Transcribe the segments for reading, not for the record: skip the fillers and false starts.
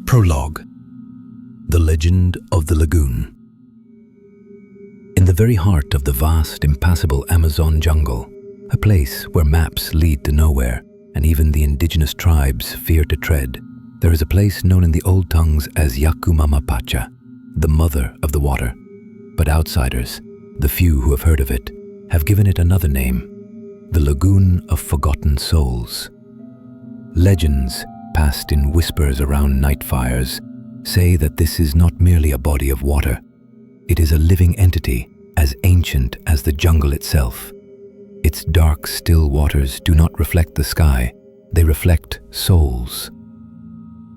Prologue. The Legend of the Lagoon. In the very heart of the vast, impassable Amazon jungle, a place where maps lead to nowhere and even the indigenous tribes fear to tread, there is a place known in the old tongues as Yakumamapacha, the mother of the water. But outsiders, the few who have heard of it, have given it another name, the Lagoon of Forgotten Souls. Legends, passed in whispers around night fires, say that this is not merely a body of water. It is a living entity as ancient as the jungle itself. Its dark, still waters do not reflect the sky, they reflect souls.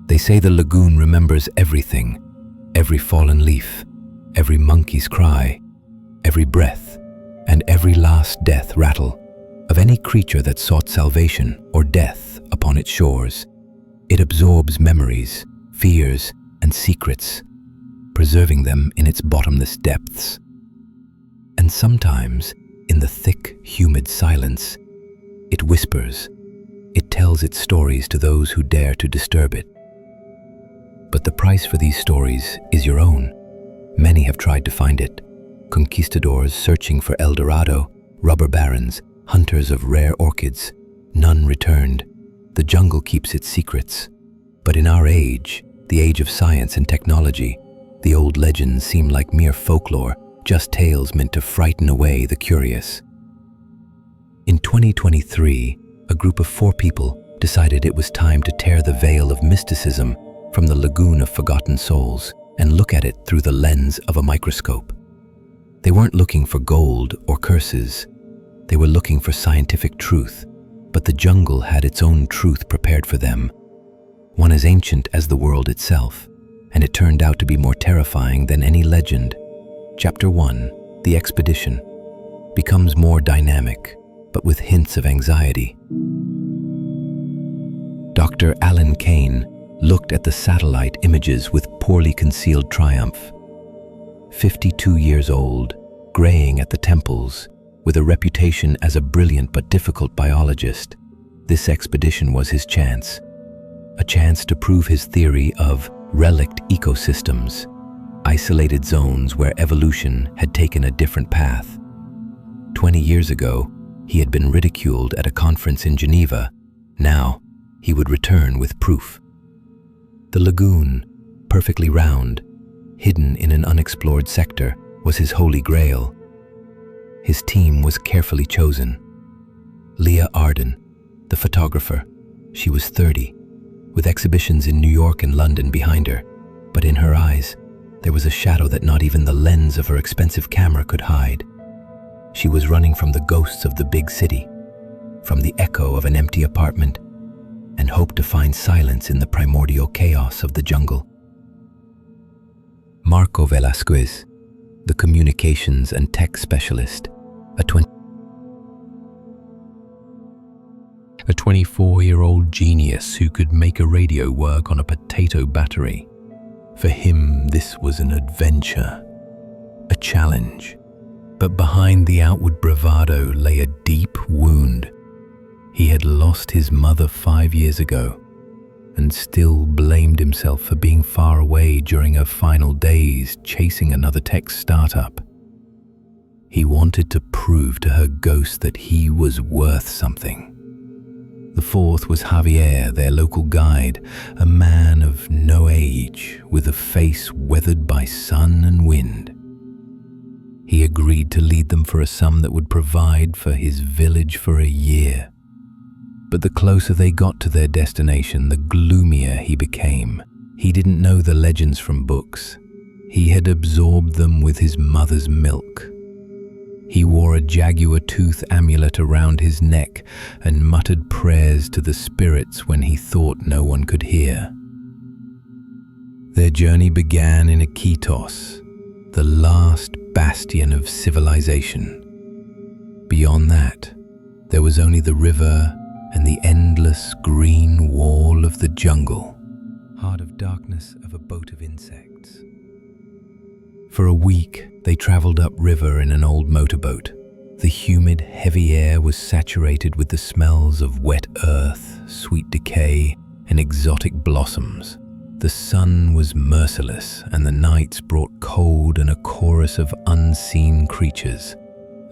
They say the lagoon remembers everything, every fallen leaf, every monkey's cry, every breath, and every last death rattle of any creature that sought salvation or death upon its shores. It absorbs memories, fears, and secrets, preserving them in its bottomless depths. And sometimes, in the thick, humid silence, it whispers. It tells its stories to those who dare to disturb it. But the price for these stories is your own. Many have tried to find it. Conquistadors searching for El Dorado, robber barons, hunters of rare orchids. None returned. The jungle keeps its secrets. But in our age, the age of science and technology, the old legends seem like mere folklore, just tales meant to frighten away the curious. In 2023, a group of 4 people decided it was time to tear the veil of mysticism from the Lagoon of Forgotten Souls and look at it through the lens of a microscope. They weren't looking for gold or curses. They were looking for scientific truth, but the jungle had its own truth prepared for them, one as ancient as the world itself, and it turned out to be more terrifying than any legend. Chapter 1, The Expedition, becomes more dynamic, but with hints of anxiety. Dr. Alan Kane looked at the satellite images with poorly concealed triumph. 52 years old, graying at the temples, with a reputation as a brilliant but difficult biologist, this expedition was his chance. A chance to prove his theory of relict ecosystems, isolated zones where evolution had taken a different path. 20 years ago, he had been ridiculed at a conference in Geneva. Now, he would return with proof. The lagoon, perfectly round, hidden in an unexplored sector, was his holy grail. His team was carefully chosen. Leah Arden, the photographer. She was 30, with exhibitions in New York and London behind her, but in her eyes, there was a shadow that not even the lens of her expensive camera could hide. She was running from the ghosts of the big city, from the echo of an empty apartment, and hoped to find silence in the primordial chaos of the jungle. Marco Velasquez, the communications and tech specialist, a 24-year-old genius who could make a radio work on a potato battery. For him, this was an adventure, a challenge. But behind the outward bravado lay a deep wound. He had lost his mother 5 years ago and still blamed himself for being far away during her final days chasing another tech startup. He wanted to prove to her ghost that he was worth something. The 4th was Javier, their local guide, a man of no age, with a face weathered by sun and wind. He agreed to lead them for a sum that would provide for his village for a year. But the closer they got to their destination, the gloomier he became. He didn't know the legends from books. He had absorbed them with his mother's milk. He wore a jaguar tooth amulet around his neck and muttered prayers to the spirits when he thought no one could hear. Their journey began in Iquitos, the last bastion of civilization. Beyond that, there was only the river and the endless green wall of the jungle, heart of darkness of a boat of insects. For a week, they traveled upriver in an old motorboat. The humid, heavy air was saturated with the smells of wet earth, sweet decay, and exotic blossoms. The sun was merciless, and the nights brought cold and a chorus of unseen creatures.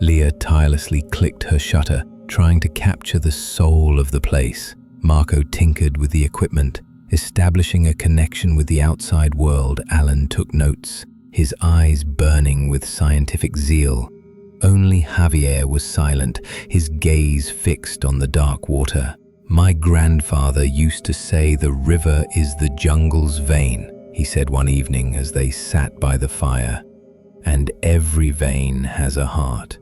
Leah tirelessly clicked her shutter, trying to capture the soul of the place. Marco tinkered with the equipment, establishing a connection with the outside world. Alan took notes, his eyes burning with scientific zeal. Only Javier was silent, his gaze fixed on the dark water. "My grandfather used to say the river is the jungle's vein," he said one evening as they sat by the fire. "And every vein has a heart.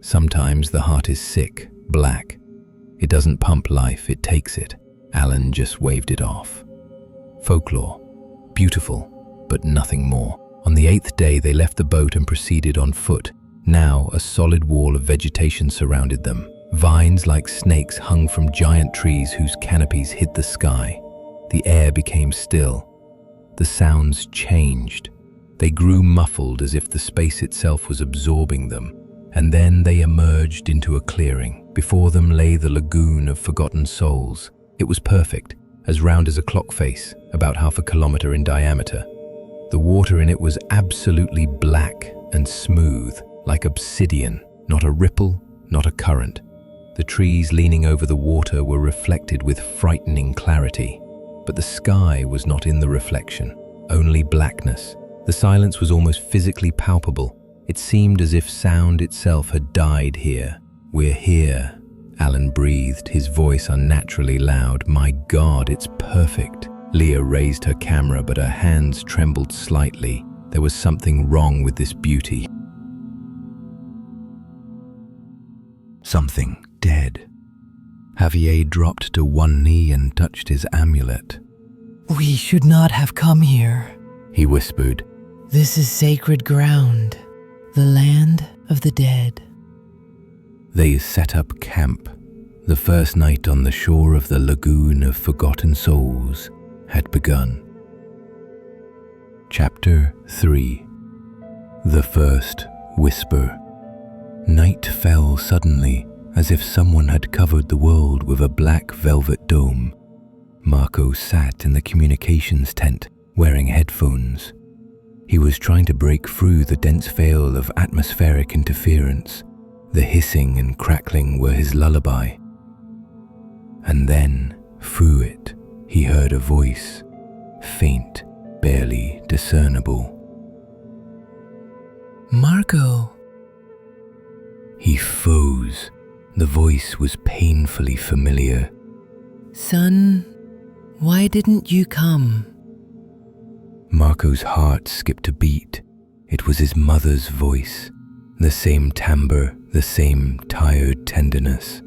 Sometimes the heart is sick, black. It doesn't pump life, it takes it." Alan just waved it off. Folklore. Beautiful, but nothing more. On the 8th day, they left the boat and proceeded on foot. Now, a solid wall of vegetation surrounded them. Vines like snakes hung from giant trees whose canopies hid the sky. The air became still. The sounds changed. They grew muffled as if the space itself was absorbing them. And then they emerged into a clearing. Before them lay the Lagoon of Forgotten Souls. It was perfect, as round as a clock face, about half a kilometer in diameter. The water in it was absolutely black and smooth, like obsidian, not a ripple, not a current. The trees leaning over the water were reflected with frightening clarity, but the sky was not in the reflection, only blackness. The silence was almost physically palpable. It seemed as if sound itself had died here. "We're here," Alan breathed, his voice unnaturally loud. "My God, it's perfect." Leah raised her camera, but her hands trembled slightly. There was something wrong with this beauty. Something dead. Javier dropped to one knee and touched his amulet. "We should not have come here," he whispered. "This is sacred ground, the land of the dead." They set up camp. The first night on the shore of the Lagoon of Forgotten Souls had begun. Chapter 3. The First Whisper. Night fell suddenly, as if someone had covered the world with a black velvet dome. Marco sat in the communications tent, wearing headphones. He was trying to break through the dense veil of atmospheric interference. The hissing and crackling were his lullaby. And then, through it, he heard a voice, faint, barely discernible. "Marco." He froze. The voice was painfully familiar. "Son, why didn't you come?" Marco's heart skipped a beat. It was his mother's voice. The same timbre, the same tired tenderness.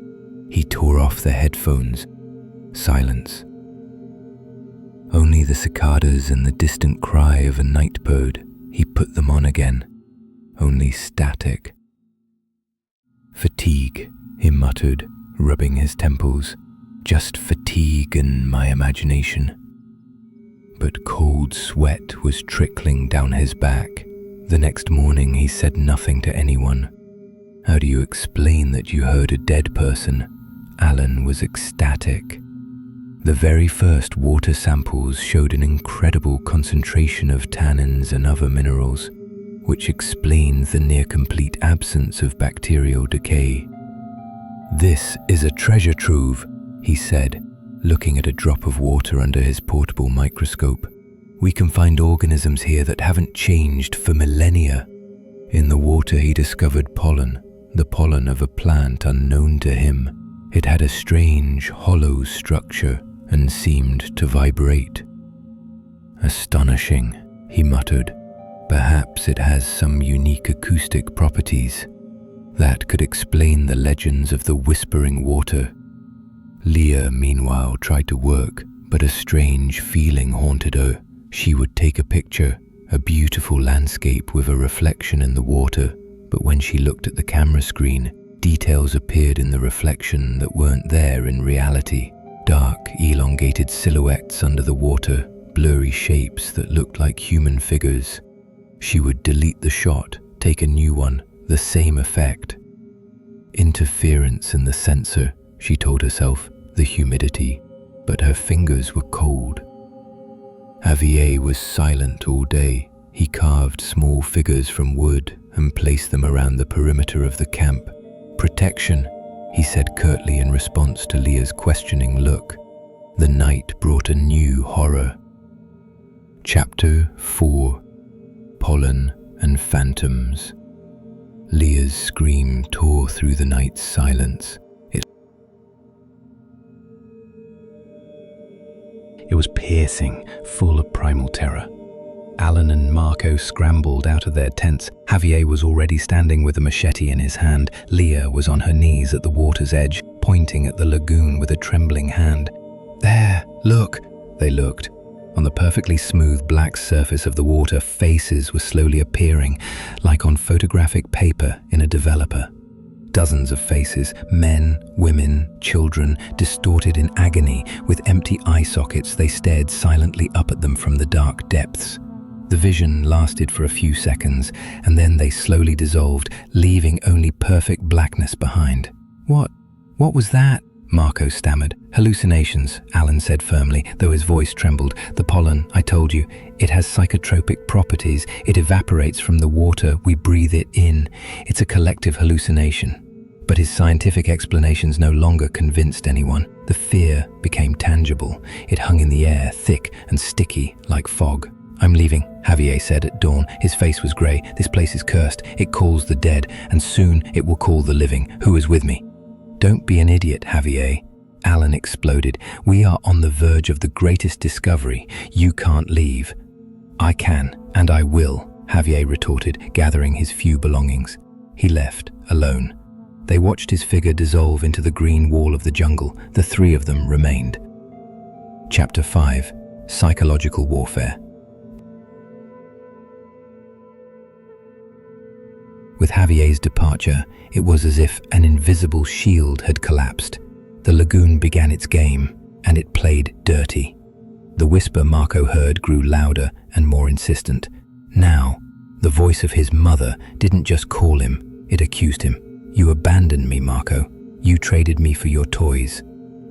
He tore off the headphones. Silence. Only the cicadas and the distant cry of a night bird. He put them on again. Only static. "Fatigue," he muttered, rubbing his temples. "Just fatigue and my imagination." But cold sweat was trickling down his back. The next morning he said nothing to anyone. "How do you explain that you heard a dead person?" Alan was ecstatic. The very first water samples showed an incredible concentration of tannins and other minerals, which explained the near-complete absence of bacterial decay. "This is a treasure trove," he said, looking at a drop of water under his portable microscope. "We can find organisms here that haven't changed for millennia." In the water he discovered pollen, the pollen of a plant unknown to him. It had a strange, hollow structure and seemed to vibrate. "Astonishing," he muttered. "Perhaps it has some unique acoustic properties. That could explain the legends of the whispering water." Leah, meanwhile, tried to work, but a strange feeling haunted her. She would take a picture, a beautiful landscape with a reflection in the water, but when she looked at the camera screen, details appeared in the reflection that weren't there in reality. Dark, elongated silhouettes under the water, blurry shapes that looked like human figures. She would delete the shot, take a new one, the same effect. Interference in the sensor, she told herself, the humidity, but her fingers were cold. Javier was silent all day. He carved small figures from wood and placed them around the perimeter of the camp. "Protection," he said curtly in response to Leah's questioning look. The night brought a new horror. Chapter 4: Pollen and Phantoms. Leah's scream tore through the night's silence. It was piercing, full of primal terror. Alan and Marco scrambled out of their tents. Javier was already standing with a machete in his hand. Leah was on her knees at the water's edge, pointing at the lagoon with a trembling hand. "There, look!" They looked. On the perfectly smooth black surface of the water, faces were slowly appearing, like on photographic paper in a developer. Dozens of faces, men, women, children, distorted in agony. With empty eye sockets, they stared silently up at them from the dark depths. The vision lasted for a few seconds, and then they slowly dissolved, leaving only perfect blackness behind. What was that?" Marco stammered. "Hallucinations," Alan said firmly, though his voice trembled. "The pollen, I told you, it has psychotropic properties. It evaporates from the water, we breathe it in. It's a collective hallucination." But his scientific explanations no longer convinced anyone. The fear became tangible. It hung in the air, thick and sticky like fog. "I'm leaving," Javier said at dawn. His face was grey. "This place is cursed. It calls the dead, and soon it will call the living. Who is with me?" "Don't be an idiot, Javier," Alan exploded. "We are on the verge of the greatest discovery. You can't leave." "I can, and I will," Javier retorted, gathering his few belongings. He left, alone. They watched his figure dissolve into the green wall of the jungle. The three of them remained. Chapter 5: Psychological Warfare. With Javier's departure, it was as if an invisible shield had collapsed. The lagoon began its game, and it played dirty. The whisper Marco heard grew louder and more insistent. Now, the voice of his mother didn't just call him, it accused him. "You abandoned me, Marco. You traded me for your toys.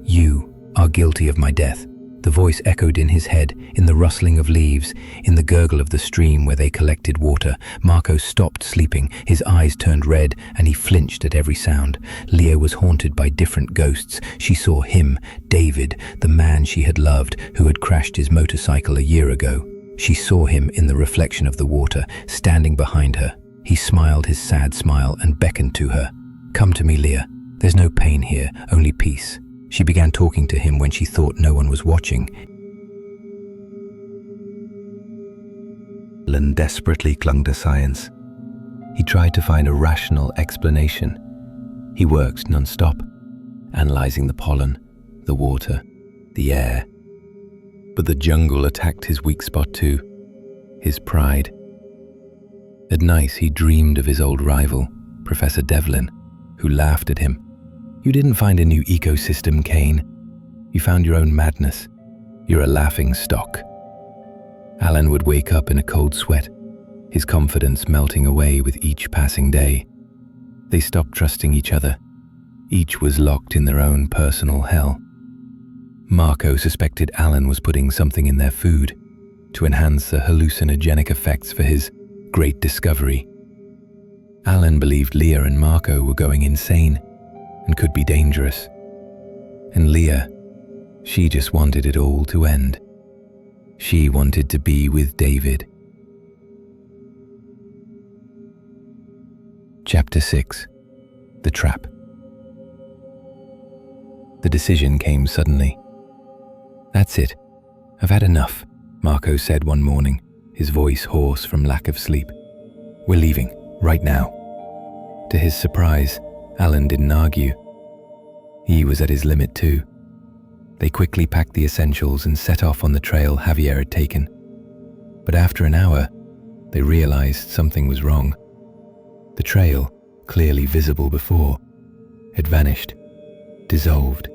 You are guilty of my death." The voice echoed in his head, in the rustling of leaves, in the gurgle of the stream where they collected water. Marco stopped sleeping, his eyes turned red, and he flinched at every sound. Leah was haunted by different ghosts. She saw him, David, the man she had loved, who had crashed his motorcycle a year ago. She saw him in the reflection of the water, standing behind her. He smiled his sad smile and beckoned to her. "Come to me, Leah. There's no pain here, only peace." She began talking to him when she thought no one was watching. Alan desperately clung to science. He tried to find a rational explanation. He worked non-stop, analyzing the pollen, the water, the air. But the jungle attacked his weak spot too, his pride. At night, he dreamed of his old rival, Professor Devlin, who laughed at him. "You didn't find a new ecosystem, Kane. You found your own madness. You're a laughing stock." Alan would wake up in a cold sweat, his confidence melting away with each passing day. They stopped trusting each other. Each was locked in their own personal hell. Marco suspected Alan was putting something in their food to enhance the hallucinogenic effects for his great discovery. Alan believed Leah and Marco were going insane and could be dangerous. And Leah, she just wanted it all to end. She wanted to be with David. Chapter 6: The Trap. The decision came suddenly. "That's it. I've had enough," Marco said one morning, his voice hoarse from lack of sleep. "We're leaving, right now." To his surprise, Alan didn't argue. He was at his limit too. They quickly packed the essentials and set off on the trail Javier had taken. But after an hour, they realized something was wrong. The trail, clearly visible before, had vanished, dissolved.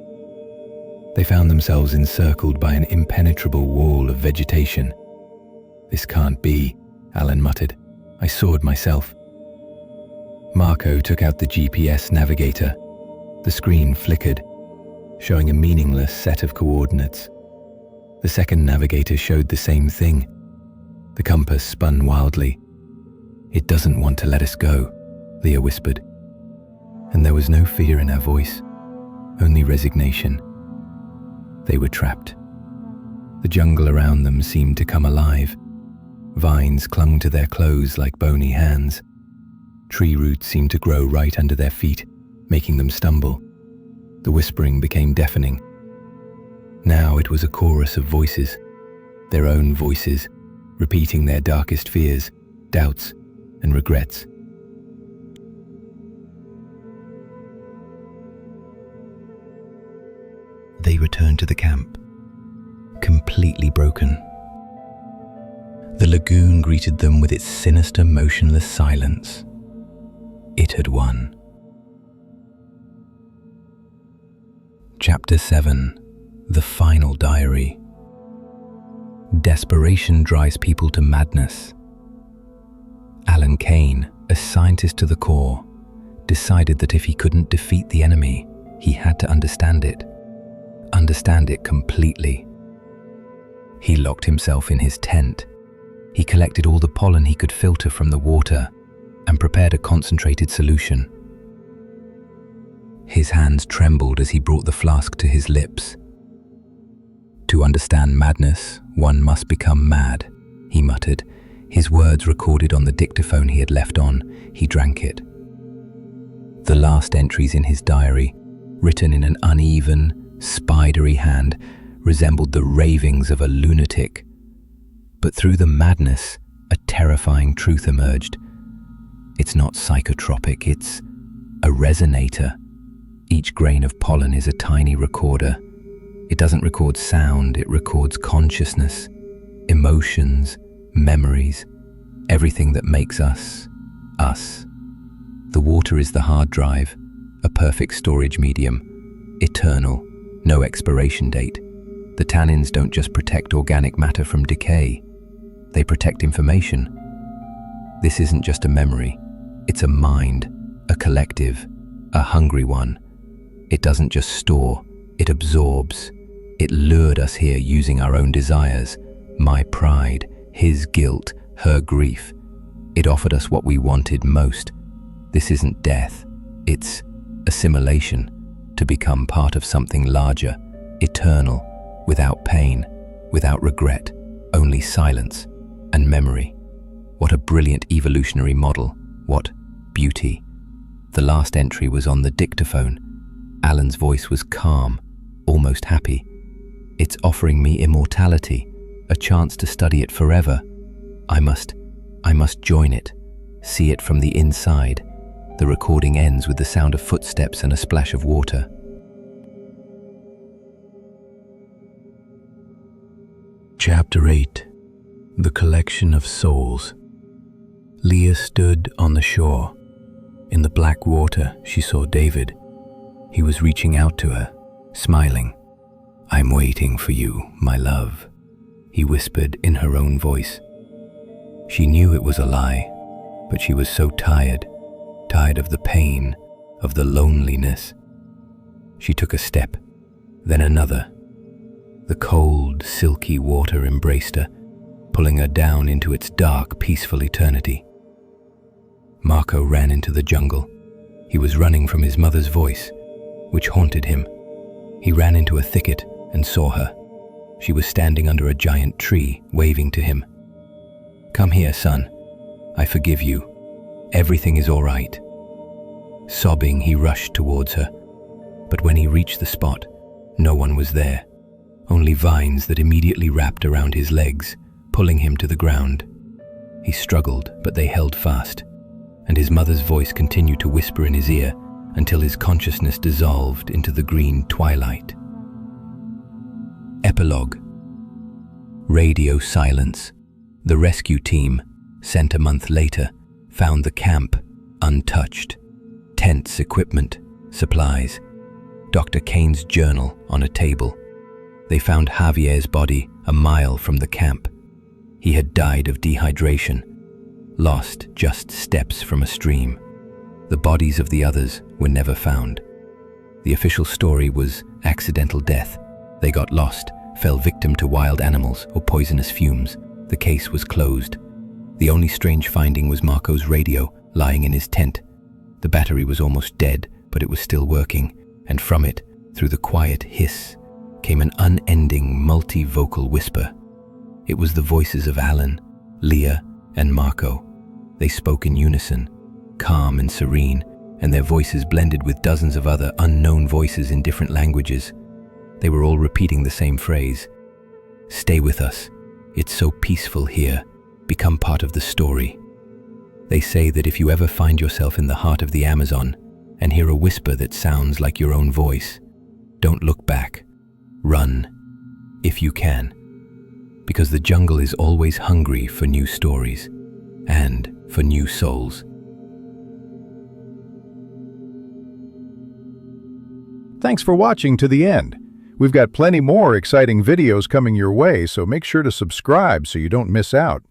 They found themselves encircled by an impenetrable wall of vegetation. "This can't be," Alan muttered. "I saw it myself." Marco took out the GPS navigator. The screen flickered, showing a meaningless set of coordinates. The second navigator showed the same thing. The compass spun wildly. "It doesn't want to let us go," Leah whispered. And there was no fear in her voice, only resignation. They were trapped. The jungle around them seemed to come alive. Vines clung to their clothes like bony hands. Tree roots seemed to grow right under their feet, making them stumble. The whispering became deafening. Now it was a chorus of voices, their own voices, repeating their darkest fears, doubts, and regrets. They returned to the camp, completely broken. The lagoon greeted them with its sinister, motionless silence. It had won. Chapter 7. The Final Diary. Desperation drives people to madness. Alan Kane, a scientist to the core, decided that if he couldn't defeat the enemy, he had to understand it completely. He locked himself in his tent. He collected all the pollen he could filter from the water and prepared a concentrated solution. His hands trembled as he brought the flask to his lips. "To understand madness, one must become mad," he muttered, his words recorded on the dictaphone he had left on. He drank it. The last entries in his diary, written in an uneven, spidery hand, resembled the ravings of a lunatic. But through the madness, a terrifying truth emerged. It's not psychotropic, it's a resonator. Each grain of pollen is a tiny recorder. It doesn't record sound, it records consciousness, emotions, memories, everything that makes us, us. The water is the hard drive, a perfect storage medium, eternal, no expiration date. The tannins don't just protect organic matter from decay, they protect information. This isn't just a memory, it's a mind, a collective, a hungry one. It doesn't just store, it absorbs. It lured us here using our own desires, my pride, his guilt, her grief. It offered us what we wanted most. This isn't death, it's assimilation, to become part of something larger, eternal, without pain, without regret, only silence and memory. What a brilliant evolutionary model, what beauty. The last entry was on the dictaphone. Alan's voice was calm, almost happy. "It's offering me immortality, a chance to study it forever. I must join it, see it from the inside." The recording ends with the sound of footsteps and a splash of water. Chapter 8. The Collection of Souls. Leah stood on the shore. In the black water, she saw David. He was reaching out to her, smiling. "I'm waiting for you, my love," he whispered in her own voice. She knew it was a lie, but she was so tired of the pain, of the loneliness. She took a step, then another. The cold, silky water embraced her, pulling her down into its dark, peaceful eternity. Marco ran into the jungle. He was running from his mother's voice, which haunted him. He ran into a thicket and saw her. She was standing under a giant tree, waving to him. "Come here, son. I forgive you. Everything is all right." Sobbing, he rushed towards her. But when he reached the spot, no one was there. Only vines that immediately wrapped around his legs, pulling him to the ground. He struggled, but they held fast, and his mother's voice continued to whisper in his ear until his consciousness dissolved into the green twilight. Epilogue. Radio silence. The rescue team, sent a month later, found the camp untouched. Tents, equipment, supplies. Dr. Kane's journal on a table. They found Javier's body a mile from the camp. He had died of dehydration, lost just steps from a stream. The bodies of the others were never found. The official story was accidental death. They got lost, fell victim to wild animals or poisonous fumes. The case was closed. The only strange finding was Marco's radio lying in his tent. The battery was almost dead, but it was still working, and from it, through the quiet hiss, came an unending multi-vocal whisper. It was the voices of Alan, Leah, and Marco. They spoke in unison, calm and serene, and their voices blended with dozens of other unknown voices in different languages. They were all repeating the same phrase. "Stay with us. It's so peaceful here. Become part of the story." They say that if you ever find yourself in the heart of the Amazon and hear a whisper that sounds like your own voice, don't look back. Run, if you can. Because the jungle is always hungry for new stories and for new souls. Thanks for watching to the end. We've got plenty more exciting videos coming your way, so make sure to subscribe so you don't miss out.